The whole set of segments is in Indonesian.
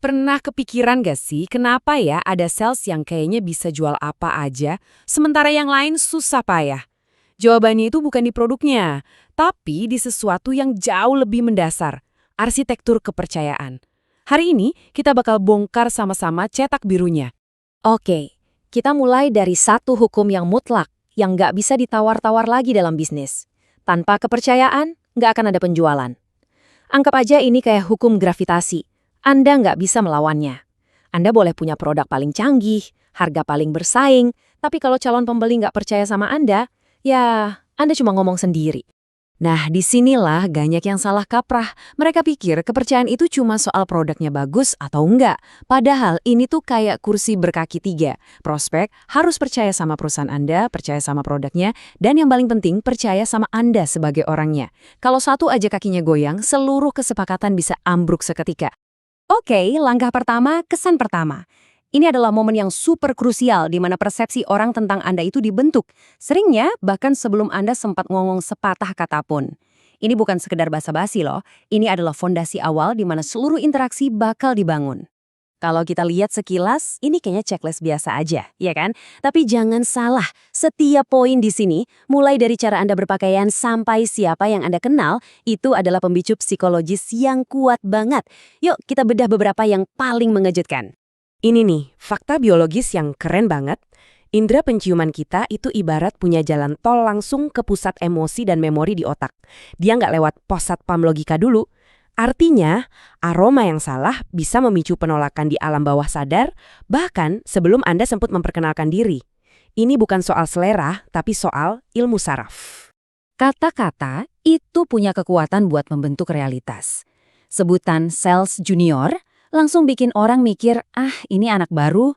Pernah kepikiran gak sih kenapa ya ada sales yang kayaknya bisa jual apa aja, sementara yang lain susah payah? Jawabannya itu bukan di produknya, tapi di sesuatu yang jauh lebih mendasar, arsitektur kepercayaan. Hari ini kita bakal bongkar sama-sama cetak birunya. Oke, kita mulai dari satu hukum yang mutlak, yang nggak bisa ditawar-tawar lagi dalam bisnis. Tanpa kepercayaan, nggak akan ada penjualan. Anggap aja ini kayak hukum gravitasi. Anda nggak bisa melawannya. Anda boleh punya produk paling canggih, harga paling bersaing, tapi kalau calon pembeli nggak percaya sama Anda, ya Anda cuma ngomong sendiri. Nah, disinilah banyak yang salah kaprah. Mereka pikir kepercayaan itu cuma soal produknya bagus atau enggak. Padahal ini tuh kayak kursi berkaki 3. Prospek harus percaya sama perusahaan Anda, percaya sama produknya, dan yang paling penting percaya sama Anda sebagai orangnya. Kalau satu aja kakinya goyang, seluruh kesepakatan bisa ambruk seketika. Oke, langkah pertama, kesan pertama. Ini adalah momen yang super krusial di mana persepsi orang tentang Anda itu dibentuk. Seringnya, bahkan sebelum Anda sempat ngomong sepatah kata pun. Ini bukan sekedar basa-basi loh, ini adalah fondasi awal di mana seluruh interaksi bakal dibangun. Kalau kita lihat sekilas, ini kayaknya checklist biasa aja, ya kan? Tapi jangan salah, setiap poin di sini, mulai dari cara Anda berpakaian sampai siapa yang Anda kenal, itu adalah pemicu psikologis yang kuat banget. Yuk, kita bedah beberapa yang paling mengejutkan. Ini nih, fakta biologis yang keren banget. Indra penciuman kita itu ibarat punya jalan tol langsung ke pusat emosi dan memori di otak. Dia nggak lewat pos satpam logika dulu. Artinya, aroma yang salah bisa memicu penolakan di alam bawah sadar, bahkan sebelum Anda sempat memperkenalkan diri. Ini bukan soal selera, tapi soal ilmu saraf. Kata-kata itu punya kekuatan buat membentuk realitas. Sebutan sales junior langsung bikin orang mikir, ini anak baru.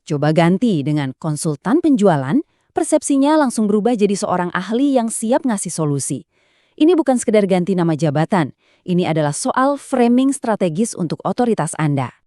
Coba ganti dengan konsultan penjualan, persepsinya langsung berubah jadi seorang ahli yang siap ngasih solusi. Ini bukan sekedar ganti nama jabatan, ini adalah soal framing strategis untuk otoritas Anda.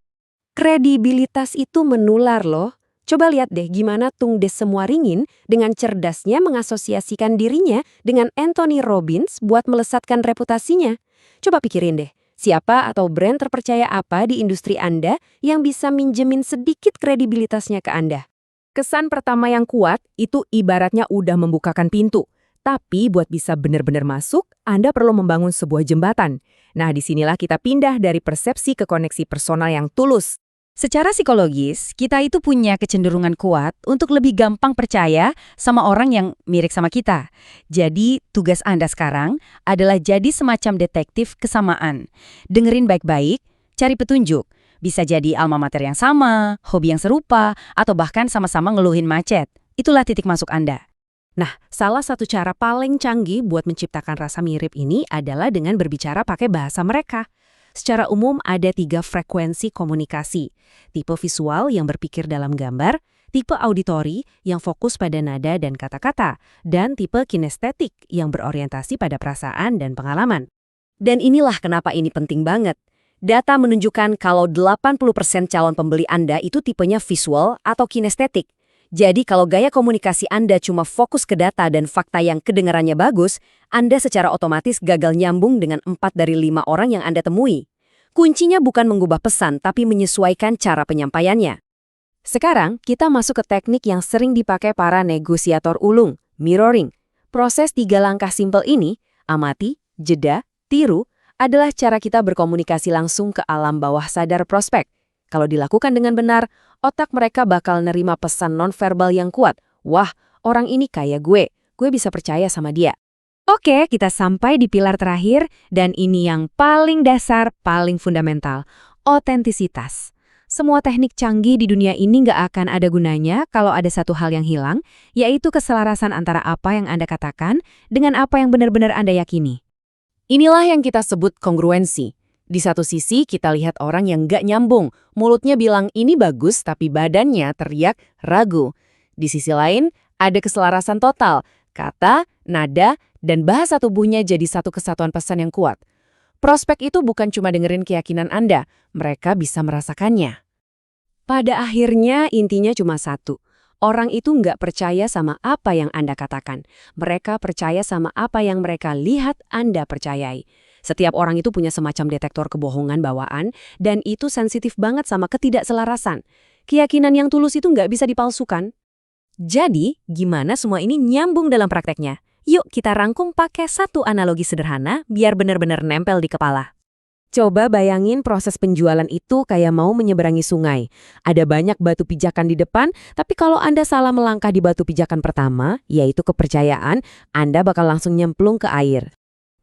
Kredibilitas itu menular loh. Coba lihat deh gimana Tung Dessemuaringin dengan cerdasnya mengasosiasikan dirinya dengan Anthony Robbins buat melesatkan reputasinya. Coba pikirin deh, siapa atau brand terpercaya apa di industri Anda yang bisa minjemin sedikit kredibilitasnya ke Anda? Kesan pertama yang kuat itu ibaratnya udah membukakan pintu. Tapi buat bisa benar-benar masuk, Anda perlu membangun sebuah jembatan. Nah, disinilah kita pindah dari persepsi ke koneksi personal yang tulus. Secara psikologis, kita itu punya kecenderungan kuat untuk lebih gampang percaya sama orang yang mirip sama kita. Jadi, tugas Anda sekarang adalah jadi semacam detektif kesamaan. Dengerin baik-baik, cari petunjuk. Bisa jadi alma mater yang sama, hobi yang serupa, atau bahkan sama-sama ngeluhin macet. Itulah titik masuk Anda. Nah, salah satu cara paling canggih buat menciptakan rasa mirip ini adalah dengan berbicara pakai bahasa mereka. Secara umum ada 3 frekuensi komunikasi. Tipe visual yang berpikir dalam gambar, tipe auditori yang fokus pada nada dan kata-kata, dan tipe kinestetik yang berorientasi pada perasaan dan pengalaman. Dan inilah kenapa ini penting banget. Data menunjukkan kalau 80% calon pembeli Anda itu tipenya visual atau kinestetik. Jadi kalau gaya komunikasi Anda cuma fokus ke data dan fakta yang kedengarannya bagus, Anda secara otomatis gagal nyambung dengan 4 dari 5 orang yang Anda temui. Kuncinya bukan mengubah pesan, tapi menyesuaikan cara penyampaiannya. Sekarang, kita masuk ke teknik yang sering dipakai para negosiator ulung, mirroring. Proses 3 langkah simpel ini, amati, jeda, tiru, adalah cara kita berkomunikasi langsung ke alam bawah sadar prospek. Kalau dilakukan dengan benar, otak mereka bakal nerima pesan nonverbal yang kuat. Wah, orang ini kayak gue bisa percaya sama dia. Oke, kita sampai di pilar terakhir, dan ini yang paling dasar, paling fundamental, otentisitas. Semua teknik canggih di dunia ini nggak akan ada gunanya kalau ada satu hal yang hilang, yaitu keselarasan antara apa yang Anda katakan dengan apa yang benar-benar Anda yakini. Inilah yang kita sebut kongruensi. Di satu sisi, kita lihat orang yang nggak nyambung. Mulutnya bilang ini bagus, tapi badannya teriak ragu. Di sisi lain, ada keselarasan total. Kata, nada, dan bahasa tubuhnya jadi satu kesatuan pesan yang kuat. Prospek itu bukan cuma dengerin keyakinan Anda, mereka bisa merasakannya. Pada akhirnya, intinya cuma satu. Orang itu nggak percaya sama apa yang Anda katakan. Mereka percaya sama apa yang mereka lihat Anda percayai. Setiap orang itu punya semacam detektor kebohongan bawaan, dan itu sensitif banget sama ketidakselarasan. Keyakinan yang tulus itu nggak bisa dipalsukan. Jadi, gimana semua ini nyambung dalam prakteknya? Yuk kita rangkum pakai satu analogi sederhana biar benar-benar nempel di kepala. Coba bayangin proses penjualan itu kayak mau menyeberangi sungai. Ada banyak batu pijakan di depan, tapi kalau Anda salah melangkah di batu pijakan pertama, yaitu kepercayaan, Anda bakal langsung nyemplung ke air.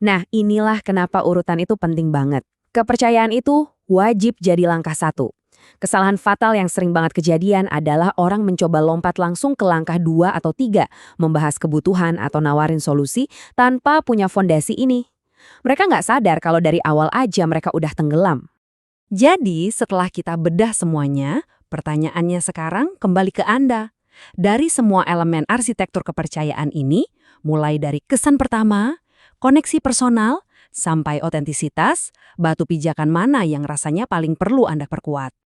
Nah, inilah kenapa urutan itu penting banget. Kepercayaan itu wajib jadi langkah satu. Kesalahan fatal yang sering banget kejadian adalah orang mencoba lompat langsung ke langkah 2 atau 3, membahas kebutuhan atau nawarin solusi tanpa punya fondasi ini. Mereka nggak sadar kalau dari awal aja mereka udah tenggelam. Jadi, setelah kita bedah semuanya, pertanyaannya sekarang kembali ke Anda. Dari semua elemen arsitektur kepercayaan ini, mulai dari kesan pertama, koneksi personal, sampai otentisitas, batu pijakan mana yang rasanya paling perlu Anda perkuat?